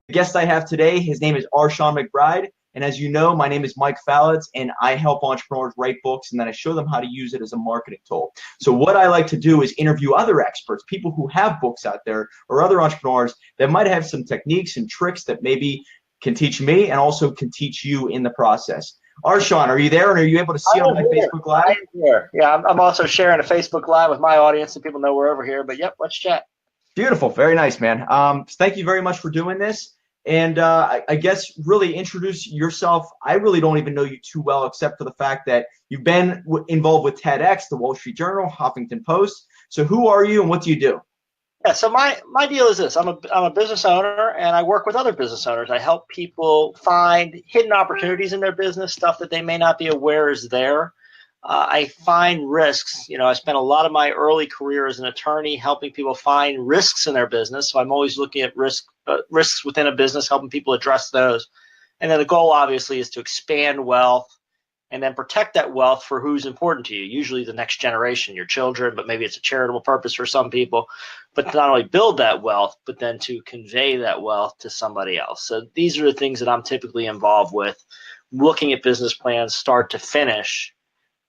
The guest I have today, his name is Shawn Mcbride. And as you know, my name is Mike Fallat, and I help entrepreneurs write books, and then I show them how to use it as a marketing tool. So what I like to do is interview other experts, people who have books out there, or other entrepreneurs that might have some techniques and tricks that maybe can teach me and also can teach you in the process. Shawn, are you there, and are you able to see on my Facebook Live? I am here. Yeah, I'm also sharing a Facebook Live with my audience, so people know we're over here. But yep, let's chat. Beautiful. Very nice, man. Thank you very much for doing this. And I guess really introduce yourself. I really don't even know you too well, except for the fact that you've been involved with TEDx, the Wall Street Journal, Huffington Post. So who are you and what do you do? Yeah, so my deal is this. I'm a business owner, and I work with other business owners. I help people find hidden opportunities in their business, stuff that they may not be aware is there. I find risks. I spent a lot of my early career as an attorney helping people find risks in their business. So I'm always looking at risks within a business, helping people address those. And then the goal, obviously, is to expand wealth and then protect that wealth for who's important to you, usually the next generation, your children, but maybe it's a charitable purpose for some people. But to not only build that wealth, but then to convey that wealth to somebody else. So these are the things that I'm typically involved with, looking at business plans start to finish.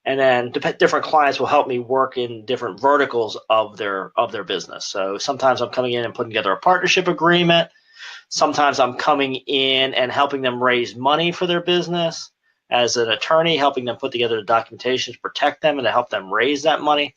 And then different clients will help me work in different verticals of their business. So sometimes I'm coming in and putting together a partnership agreement. Sometimes I'm coming in and helping them raise money for their business as an attorney, helping them put together the documentation to protect them and to help them raise that money.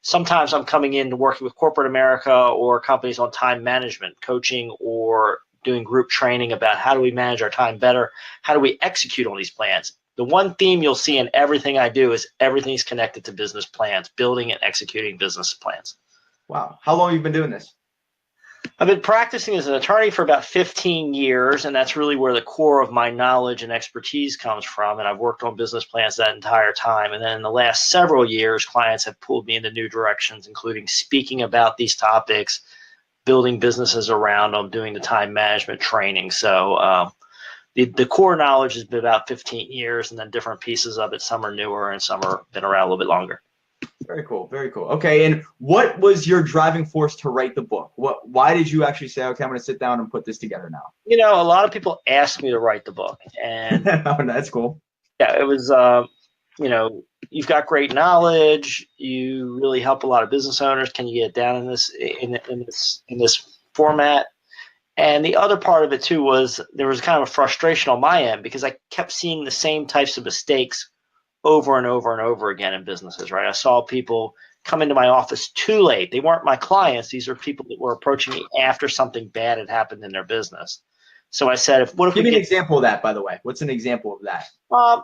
Sometimes I'm coming in to working with corporate America or companies on time management, coaching or doing group training about how do we manage our time better, how do we execute on these plans. The one theme you'll see in everything I do is everything's connected to business plans, building and executing business plans. Wow. How long have you been doing this? I've been practicing as an attorney for about 15 years, and that's really where the core of my knowledge and expertise comes from. And I've worked on business plans that entire time. And then in the last several years, clients have pulled me into new directions, including speaking about these topics, building businesses around them, doing the time management training. So the core knowledge has been about 15 years, and then different pieces of it. Some are newer and some are been around a little bit longer. Very cool. Very cool. Okay. And what was your driving force to write the book? Why did you actually say, okay, I'm going to sit down and put this together now? A lot of people ask me to write the book, and oh, that's cool. Yeah, it was, you've got great knowledge. You really help a lot of business owners. Can you get down in this format? And the other part of it too was there was kind of a frustration on my end because I kept seeing the same types of mistakes over and over and over again in businesses, right? I saw people come into my office too late. They weren't my clients. These are people that were approaching me after something bad had happened in their business. So I said, give me an example of that, by the way. What's an example of that?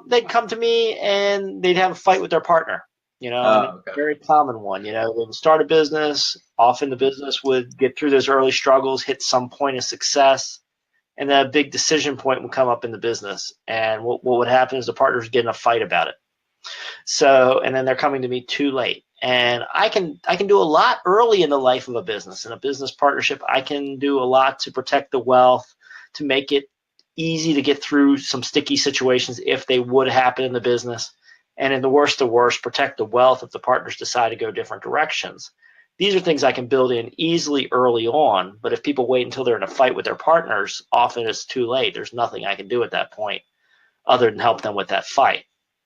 They'd come to me and they'd have a fight with their partner. Okay. Very common one. They would start a business. Often the business would get through those early struggles, hit some point of success, and then a big decision point would come up in the business. And what would happen is the partners would get in a fight about it. So, and then they're coming to me too late. And I can do a lot early in the life of a business. In a business partnership, I can do a lot to protect the wealth, to make it easy to get through some sticky situations if they would happen in the business. And in the worst of worst, protect the wealth if the partners decide to go different directions. These are things I can build in easily early on, but if people wait until they're in a fight with their partners, often it's too late. There's nothing I can do at that point other than help them with that fight.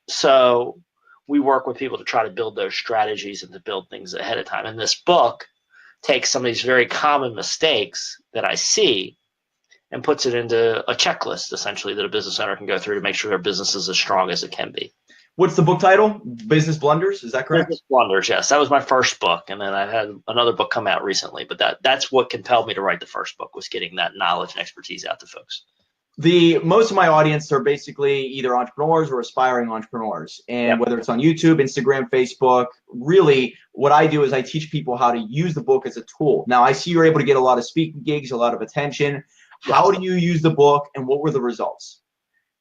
So we work with people to try to build those strategies and to build things ahead of time. And this book takes some of these very common mistakes that I see and puts it into a checklist, essentially, that a business owner can go through to make sure their business is as strong as it can be. What's the book title? Business Blunders, is that correct? Business Blunders, yes. That was my first book, and then I had another book come out recently. But that's what compelled me to write the first book, was getting that knowledge and expertise out to folks. Most of my audience are basically either entrepreneurs or aspiring entrepreneurs. And whether it's on YouTube, Instagram, Facebook, really what I do is I teach people how to use the book as a tool. Now, I see you're able to get a lot of speaking gigs, a lot of attention. How do you use the book, and what were the results?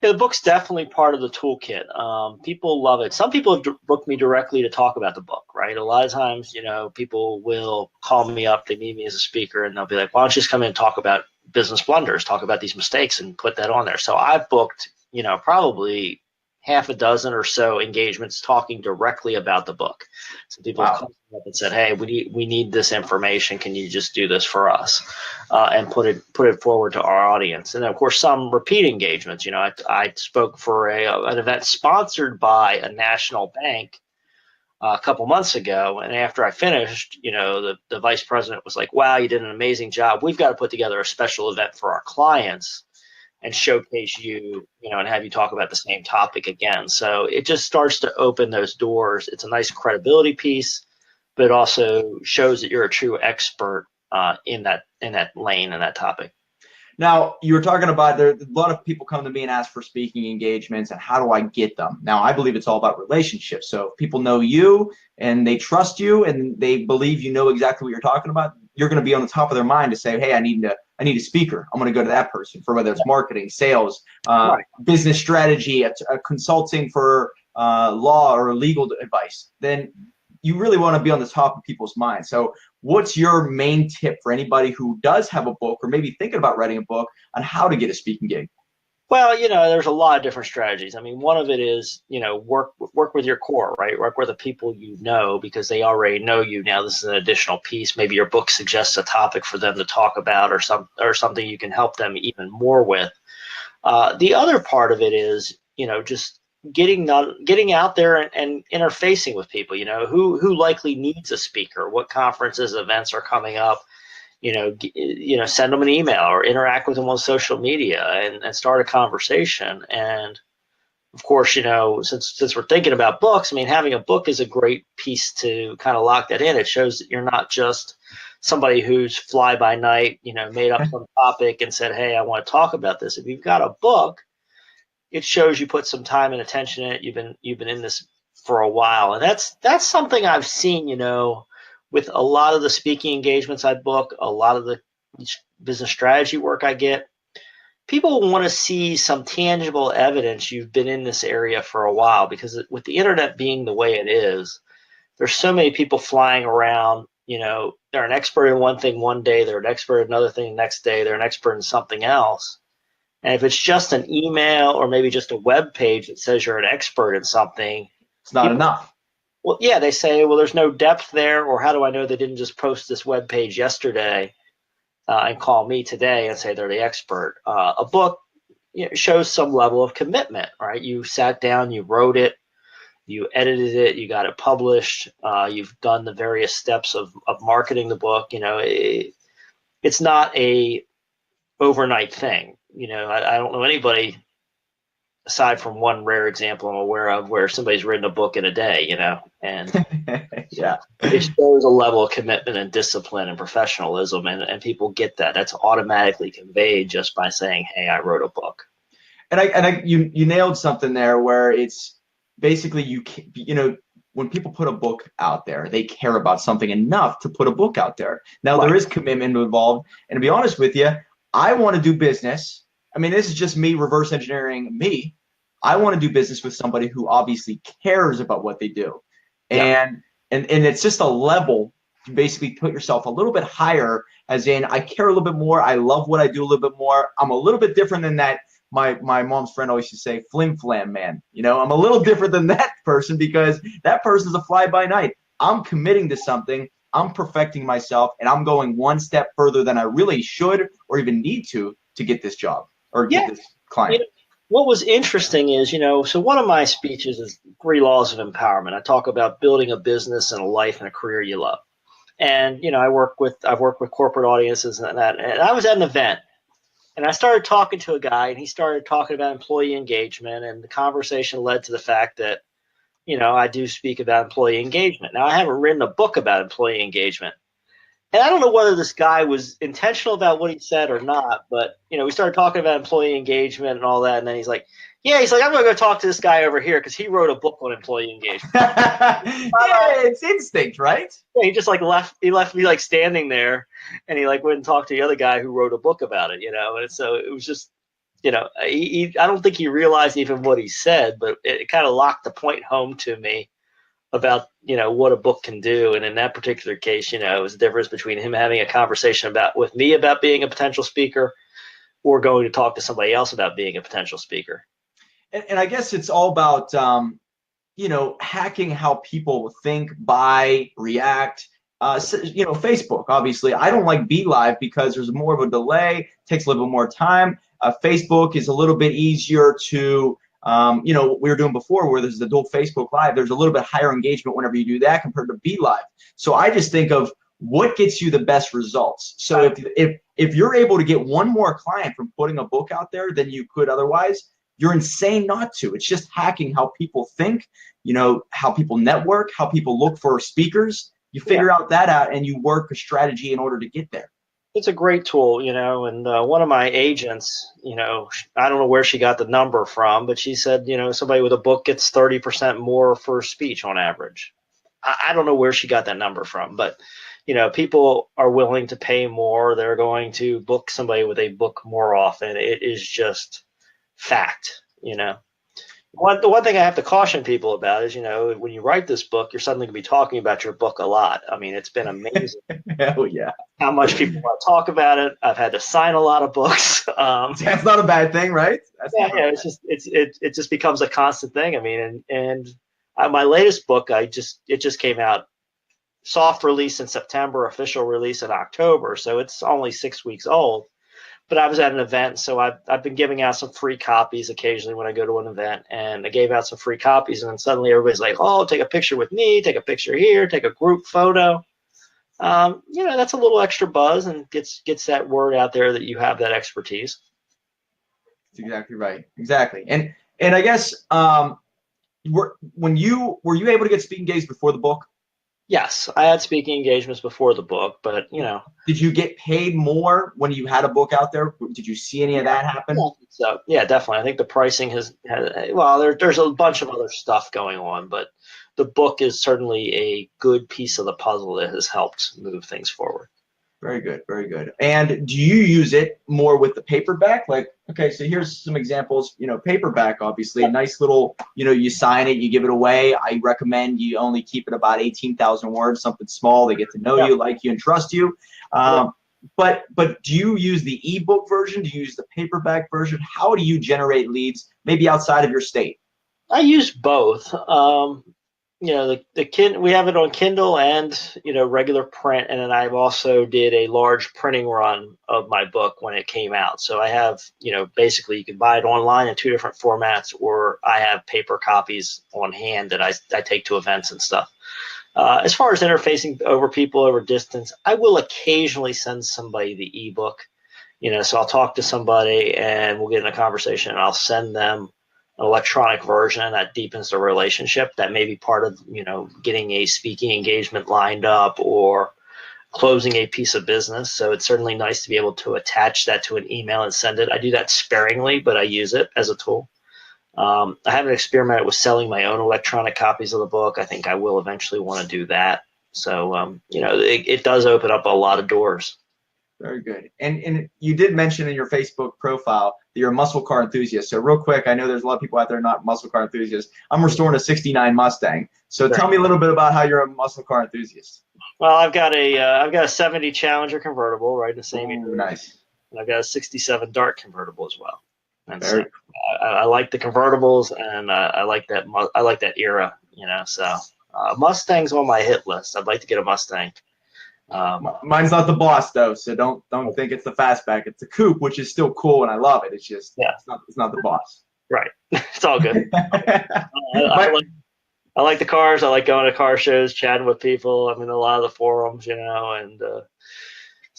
Yeah, the book's definitely part of the toolkit. People love it. Some people have booked me directly to talk about the book, right? A lot of times, people will call me up, they need me as a speaker, and they'll be like, why don't you just come in and talk about business blunders, talk about these mistakes and put that on there. So I've booked, probably half a dozen or so engagements talking directly about the book. So people have Wow. come up and said, "Hey, we need this information. Can you just do this for us?" And put it forward to our audience. And then, of course, some repeat engagements. I spoke for an event sponsored by a national bank a couple months ago, and after I finished, the vice president was like, "Wow, you did an amazing job. We've got to put together a special event for our clients and showcase you, and have you talk about the same topic again." So it just starts to open those doors. It's a nice credibility piece, but it also shows that you're a true expert in that lane and that topic. Now, you were talking about a lot of people come to me and ask for speaking engagements, and how do I get them? Now, I believe it's all about relationships. So if people know you and they trust you and they believe you know exactly what you're talking about, you're going to be on the top of their mind to say, "Hey, I need a speaker. I'm going to go to that person," for whether it's marketing, sales, Right. business strategy, a consulting for law or legal advice. Then you really want to be on the top of people's minds. So what's your main tip for anybody who does have a book or maybe thinking about writing a book on how to get a speaking gig? Well, there's a lot of different strategies. I mean, one of it is, work with your core, right? Work with the people you know, because they already know you. Now, this is an additional piece. Maybe your book suggests a topic for them to talk about, or something you can help them even more with. The other part of it is, just getting out there and interfacing with people. Who likely needs a speaker? What conferences, events are coming up? Send them an email or interact with them on social media and start a conversation. And of course, since we're thinking about books, I mean, having a book is a great piece to kind of lock that in. It shows that you're not just somebody who's fly by night, made up some topic and said, "Hey, I want to talk about this." If you've got a book, it shows you put some time and attention in it. You've been in this for a while, and that's something I've seen, with a lot of the speaking engagements I book, a lot of the business strategy work I get. People want to see some tangible evidence you've been in this area for a while, because with the internet being the way it is, there's so many people flying around. They're an expert in one thing one day, they're an expert in another thing the next day, they're an expert in something else. And if it's just an email or maybe just a web page that says you're an expert in something, It's not enough. well, yeah, they say, well, there's no depth there, or how do I know they didn't just post this web page yesterday and call me today and say they're the expert? A book shows some level of commitment, right? You sat down, you wrote it, you edited it, you got it published, you've done the various steps of marketing the book. It's not a overnight thing. I don't know anybody, aside from one rare example I'm aware of, where somebody's written a book in a day, and Yeah. it shows a level of commitment and discipline and professionalism, and people get that. That's automatically conveyed just by saying, "Hey, I wrote a book." And you nailed something there, where it's basically when people put a book out there, they care about something enough to put a book out there. Now, Right. there is commitment involved, and to be honest with you, I want to do business. I mean, this is just me reverse engineering me. I want to do business with somebody who obviously cares about what they do. Yeah. And it's just a level to basically put yourself a little bit higher, as in, I care a little bit more. I love what I do a little bit more. I'm a little bit different than that. My mom's friend always used to say, "Flim flam man." I'm a little different than that person, because that person's a fly by night. I'm committing to something. I'm perfecting myself, and I'm going one step further than I really should or even need to get this job or Yeah. get this client. What was interesting is, so one of my speeches is 3 laws of empowerment. I talk about building a business and a life and a career you love. And, I've worked with corporate audiences and that. And I was at an event, and I started talking to a guy, and he started talking about employee engagement, and the conversation led to the fact that, I do speak about employee engagement. Now, I haven't written a book about employee engagement. And I don't know whether this guy was intentional about what he said or not, but we started talking about employee engagement and all that, and then he's like, "I'm going to go talk to this guy over here because he wrote a book on employee engagement." Yeah, it's instinct, right? Yeah, he just left. He left me standing there, and he went and talked to the other guy who wrote a book about it. And so it was just, I don't think he realized even what he said, but it kind of locked the point home to me about what a book can do. And in that particular case, it was the difference between him having a conversation with me about being a potential speaker, or going to talk to somebody else about being a potential speaker. And I guess it's all about, hacking how people think, buy, react. Facebook, obviously. I don't like Be Live because there's more of a delay, takes a little bit more time. Facebook is a little bit easier to, what we were doing before where there's the dual Facebook Live. There's a little bit higher engagement whenever you do that compared to Be Live. So I just think of what gets you the best results. So if you're able to get one more client from putting a book out there than you could otherwise, you're insane not to. It's just hacking how people think, how people network, how people look for speakers. You figure out and you work a strategy in order to get there. It's a great tool, and one of my agents, I don't know where she got the number from, but she said, somebody with a book gets 30% more for speech on average. I don't know where she got that number from, but people are willing to pay more. They're going to book somebody with a book more often. It is just fact. The one thing I have to caution people about is, when you write this book, you're suddenly going to be talking about your book a lot. I mean, it's been amazing. Hell yeah. How much people want to talk about it. I've had to sign a lot of books. That's not a bad thing, right? It just becomes a constant thing. I mean, and my latest book, it just came out, soft release in September, official release in October. So it's only 6 weeks old. But I was at an event, so I've been giving out some free copies occasionally when I go to an event, and I gave out some free copies, and then suddenly everybody's like, "Oh, take a picture with me, take a picture here, take a group photo." That's a little extra buzz and gets that word out there that you have that expertise. That's exactly right. Exactly, and I guess were you able to get speaking gigs before the book? Yes, I had speaking engagements before the book, but Did you get paid more when you had a book out there? Did you see any of that happen? So yeah, definitely. I think the pricing there's a bunch of other stuff going on, but the book is certainly a good piece of the puzzle that has helped move things forward. Very good, very good. And do you use it more with the paperback? Like, okay, so here's some examples. Paperback, obviously, a nice little, you sign it, you give it away. I recommend you only keep it about 18,000 words, something small. They get to know you, like you, and trust you. But do you use the ebook version? Do you use the paperback version? How do you generate leads, maybe outside of your state? I use both. We have it on Kindle and regular print, and then I've also did a large printing run of my book when it came out. So I have basically you can buy it online in 2 different formats, or I have paper copies on hand that I take to events and stuff. As far as interfacing over people over distance, I will occasionally send somebody the ebook. So I'll talk to somebody and we'll get in a conversation, and I'll send them an electronic version that deepens the relationship. That may be part of getting a speaking engagement lined up or closing a piece of business. So it's certainly nice to be able to attach that to an email and send it. I do that sparingly, but I use it as a tool. I haven't experimented with selling my own electronic copies of the book. I think I will eventually want to do that. So it does open up a lot of doors. Very good. And you did mention in your Facebook profile that you're a muscle car enthusiast. So real quick, I know there's a lot of people out there not muscle car enthusiasts. I'm restoring a 69 Mustang. So tell me a little bit about how you're a muscle car enthusiast. Well, I've got a 70 Challenger convertible, right? The same. Ooh, nice. And I've got a 67 Dart convertible as well. And so I like the convertibles, and I like that era. So Mustang's on my hit list. I'd like to get a Mustang. Mine's not the Boss though, so don't think it's the fastback. It's a coupe, which is still cool, and I love it. It's just it's not the Boss. Right. It's all good. I like the cars. I like going to car shows, chatting with people. I'm in a lot of the forums, and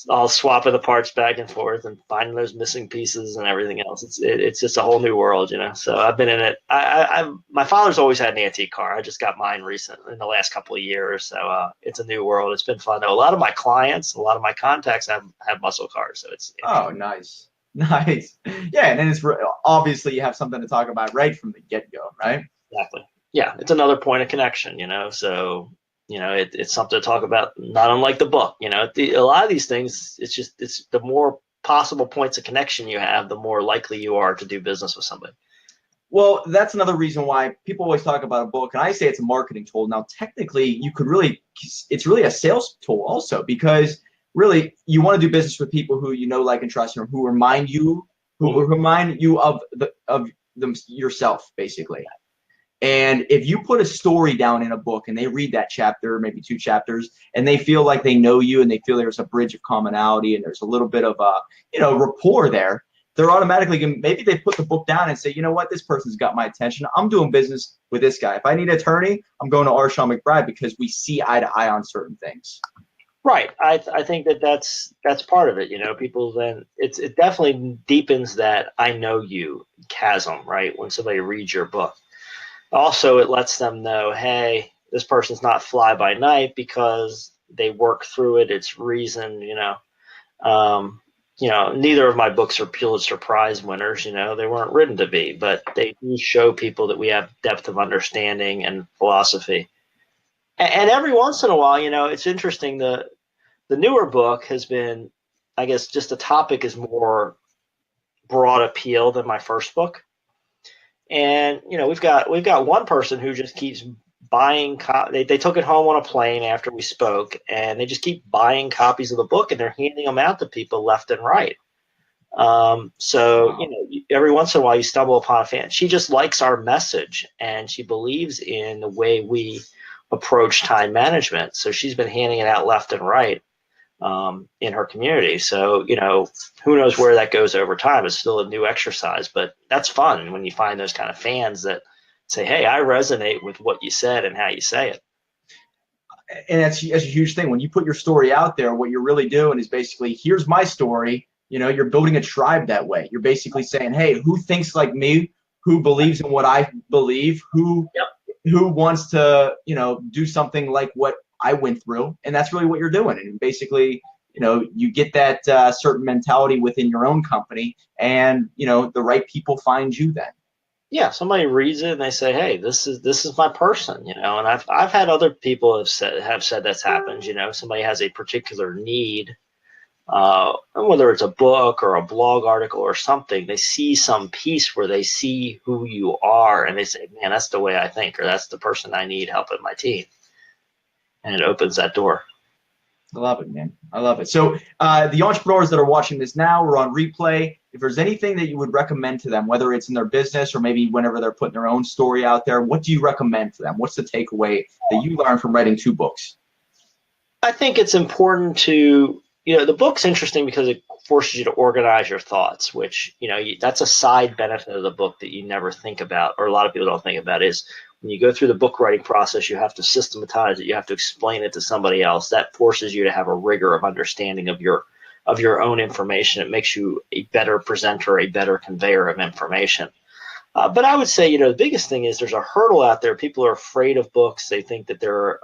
all swapping the parts back and forth and finding those missing pieces and everything else. It's just a whole new world, So I've been in it. My father's always had an antique car. I just got mine recently in the last couple of years. So it's a new world. It's been fun though. A lot of my clients, a lot of my contacts have muscle cars. So it's nice. Nice. Yeah. And then it's obviously you have something to talk about right from the get-go, right? Exactly. Yeah. It's another point of connection, so it's something to talk about, not unlike the book. A lot of these things, it's the more possible points of connection you have, the more likely you are to do business with somebody. Well, that's another reason why people always talk about a book, and I say it's a marketing tool. Now, technically, it's really a sales tool also, because really you want to do business with people who like and trust, or who remind you of yourself, basically. And if you put a story down in a book and they read that chapter, maybe 2 chapters, and they feel like they know you and they feel there's a bridge of commonality and there's a little bit of rapport there, they're automatically going, maybe they put the book down and say, you know what, this person's got my attention. I'm doing business with this guy. If I need an attorney, I'm going to Shawn Mcbride because we see eye to eye on certain things. Right. I think that's part of it. People then it definitely deepens that I know you chasm, right? When somebody reads your book. Also, it lets them know, hey, this person's not fly by night because they work through it. It's reasoned, neither of my books are Pulitzer Prize winners, they weren't written to be, but they do show people that we have depth of understanding and philosophy. And every once in a while, it's interesting. The newer book has been, I guess, just the topic is more broad appeal than my first book. And we've got one person who just keeps buying. They took it home on a plane after we spoke, and they just keep buying copies of the book, and they're handing them out to people left and right. So every once in a while you stumble upon a fan. She just likes our message, and she believes in the way we approach time management. So she's been handing it out left and right in her community. So, who knows where that goes over time. It's still a new exercise, but that's fun when you find those kind of fans that say, hey, I resonate with what you said and how you say it. And that's a huge thing. When you put your story out there, what you're really doing is basically, here's my story. You're building a tribe that way. You're basically saying, hey, who thinks like me, who believes in what I believe, who wants to, do something like what I went through. And that's really what you're doing. And basically, you get that certain mentality within your own company, and, the right people find you then. Yeah, somebody reads it and they say, hey, this is my person, and I've had other people have said that's happened. Somebody has a particular need, whether it's a book or a blog article or something, they see some piece where they see who you are and they say, man, that's the way I think, or that's the person I need helping my team. And it opens that door. I love it, man. I love it. So the entrepreneurs that are watching this now or on replay, if there's anything that you would recommend to them, whether it's in their business or maybe whenever they're putting their own story out there, what do you recommend to them? What's the takeaway that you learned from writing 2 books? I think it's important to, the book's interesting because it forces you to organize your thoughts, which, that's a side benefit of the book that you never think about, or a lot of people don't think about, is when you go through the book writing process, you have to systematize it. You have to explain it to somebody else. That forces you to have a rigor of understanding of your own information. It makes you a better presenter, a better conveyor of information. But I would say, the biggest thing is there's a hurdle out there. People are afraid of books. They think that they're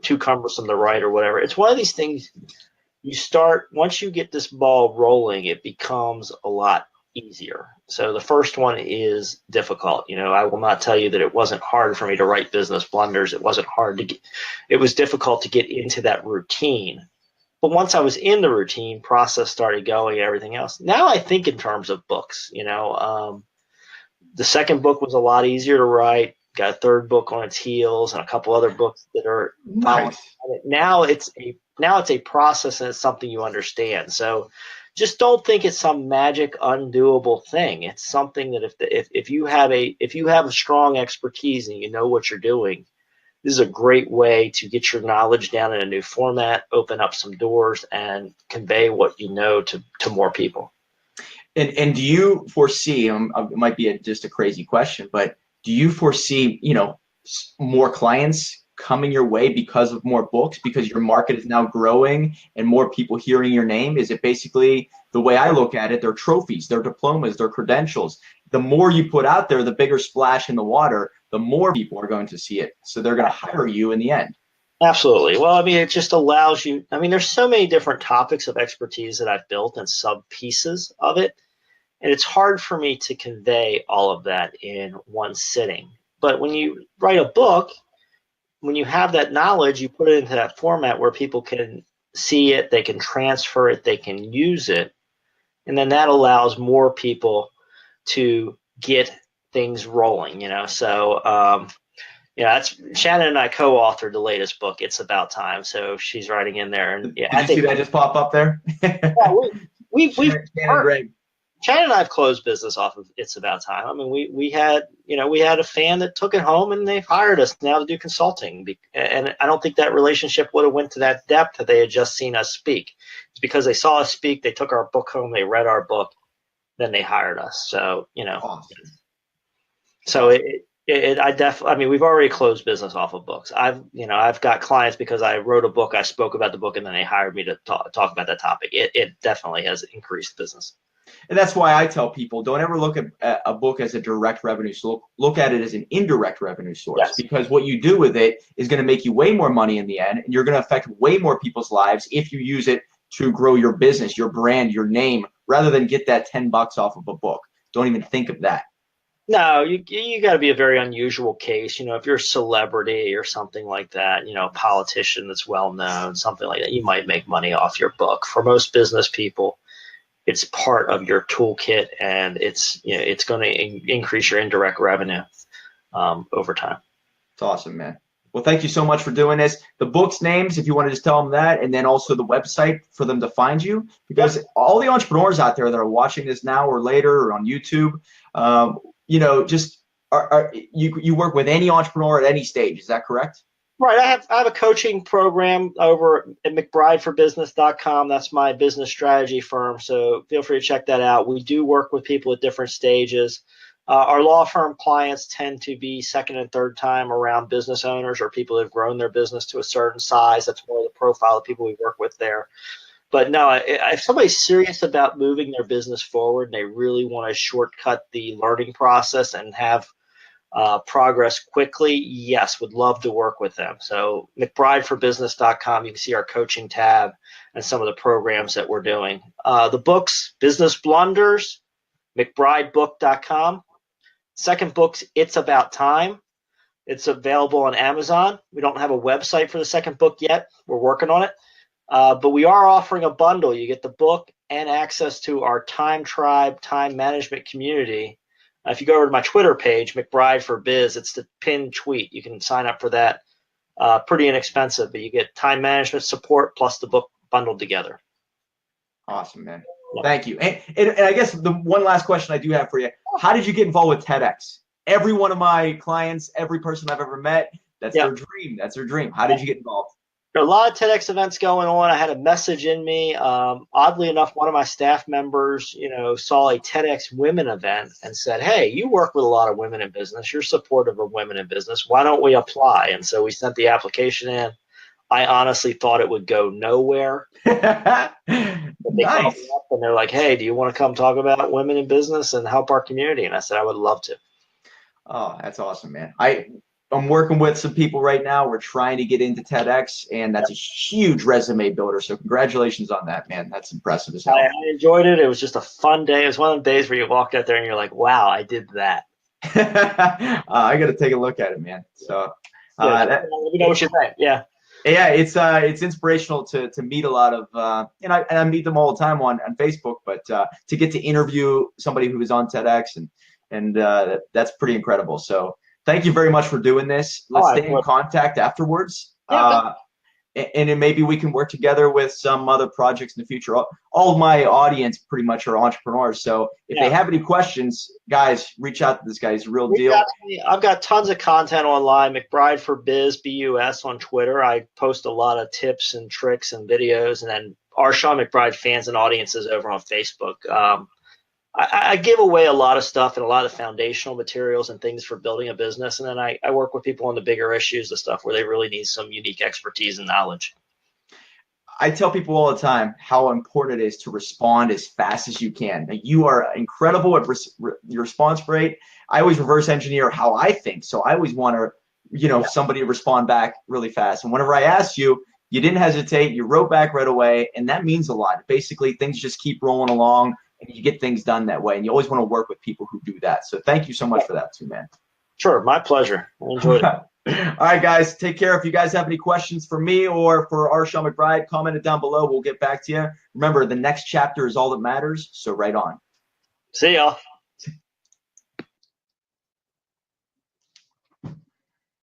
too cumbersome to write or whatever. It's one of these things you start, once you get this ball rolling, it becomes a lot easier. So the first one is difficult. I will not tell you that it wasn't hard for me to write Business Blunders. It wasn't hard to get, it was difficult to get into that routine. But once I was in the routine, process started going, everything else. Now I think in terms of books, the second book was a lot easier to write. Got a third book on its heels and a couple other books that are following. Nice. Now it's a process and it's something you understand. So just don't think it's some magic undoable thing. It's something that if you have a strong expertise and you know what you're doing, this is a great way to get your knowledge down in a new format, open up some doors, and convey what you know to more people. And do you foresee, it might be just a crazy question, but do you foresee, more clients coming your way because of more books, because your market is now growing and more people hearing your name? Is it basically, the way I look at it, they're trophies, they're diplomas, they're credentials. The more you put out there, the bigger splash in the water, the more people are going to see it. So they're going to hire you in the end. Absolutely. Well, it just allows you, there's so many different topics of expertise that I've built and sub pieces of it. And it's hard for me to convey all of that in one sitting. But when you write a book, when you have that knowledge, you put it into that format where people can see it, they can transfer it, they can use it. And then that allows more people to get things rolling, So, that's Shannon and I co-authored the latest book, It's About Time. So she's writing in there. And Did you see that just pop up there? Yeah, we've Shannon Greg. Shannon and I have closed business off of It's About Time. I mean, we had a fan that took it home, and they've hired us now to do consulting. And I don't think that relationship would have went to that depth if they had just seen us speak. It's because they saw us speak, they took our book home, they read our book, then they hired us. So, Awesome. So I mean, we've already closed business off of books. I've got clients because I wrote a book, I spoke about the book, and then they hired me to talk about that topic. It definitely has increased business. And that's why I tell people, don't ever look at a book as a direct revenue source. Look at it as an indirect revenue source, Yes. because what you do with it is going to make you way more money in the end, and you're going to affect way more people's lives if you use it to grow your business, your brand, your name, rather than get that $10 off of a book. Don't even think of that. No, you got to be a very unusual case. If you're a celebrity or something like that, a politician that's well known, something like that, you might make money off your book. For most business people, it's part of your toolkit, and it's going to increase your indirect revenue over time. It's awesome, man. Well, thank you so much for doing this. The book's names, if you want to just tell them that, and then also the website for them to find you, because all the entrepreneurs out there that are watching this now or later or on YouTube, just you work with any entrepreneur at any stage. Is that correct? Right. I have a coaching program over at McBrideForBusiness.com. That's my business strategy firm. So feel free to check that out. We do work with people at different stages. Our law firm clients tend to be second and third time around business owners or people who have grown their business to a certain size. That's more the profile of people we work with there. But no, if somebody's serious about moving their business forward and they really want to shortcut the learning process and have progress quickly, yes, would love to work with them. So McBrideForBusiness.com, you can see our coaching tab and some of the programs that we're doing. The books, Business Blunders, McBrideBook.com. Second book's It's About Time. It's available on Amazon. We don't have a website for the second book yet. We're working on it. But we are offering a bundle. You get the book and access to our Time Tribe, time management community. If you go over to my Twitter page, McBride for Biz, it's the pinned tweet. You can sign up for that. Pretty inexpensive, but you get time management support plus the book bundled together. Awesome, man. Yeah. Thank you. And I guess the one last question I do have for you, how did you get involved with TEDx? Every one of my clients, every person I've ever met, that's their dream. That's their dream. How did you get involved? There are a lot of TEDx events going on. I had a message in me. Oddly enough, one of my staff members, saw a TEDx women event and said, "Hey, you work with a lot of women in business. You're supportive of women in business. Why don't we apply?" And so we sent the application in. I honestly thought it would go nowhere. But they called me up and they're like, "Hey, do you want to come talk about women in business and help our community?" And I said, "I would love to." Oh, that's awesome, man. I'm working with some people right now. We're trying to get into TEDx, and that's a huge resume builder. So congratulations on that, man. That's impressive as hell. I enjoyed it. It was just a fun day. It was one of the days where you walk out there and you're like, wow, I did that. I got to take a look at it, man. So let me know what you think. Yeah. Yeah, it's inspirational to meet a lot of and I meet them all the time on Facebook, but to get to interview somebody who is on TEDx and that's pretty incredible. So thank you very much for doing this. Let's stay in contact afterwards. Yeah, and then maybe we can work together with some other projects in the future. All of my audience pretty much are entrepreneurs. So if they have any questions, guys, reach out to this guy. He's a real deal. I've got tons of content online. McBride for Biz, BUS on Twitter. I post a lot of tips and tricks and videos. And then our Shawn Mcbride fans and audiences over on Facebook. I give away a lot of stuff and a lot of foundational materials and things for building a business. And then I work with people on the bigger issues, the stuff where they really need some unique expertise and knowledge. I tell people all the time how important it is to respond as fast as you can. Now, you are incredible at your response rate. I always reverse engineer how I think. So I always want to, somebody to respond back really fast. And whenever I asked you, you didn't hesitate. You wrote back right away. And that means a lot. Basically, things just keep rolling along. And you get things done that way. And you always want to work with people who do that. So thank you so much for that too, man. Sure. My pleasure. I enjoyed it. All right, guys. Take care. If you guys have any questions for me or for our Shawn Mcbride, comment it down below. We'll get back to you. Remember, the next chapter is all that matters. So right on. See y'all.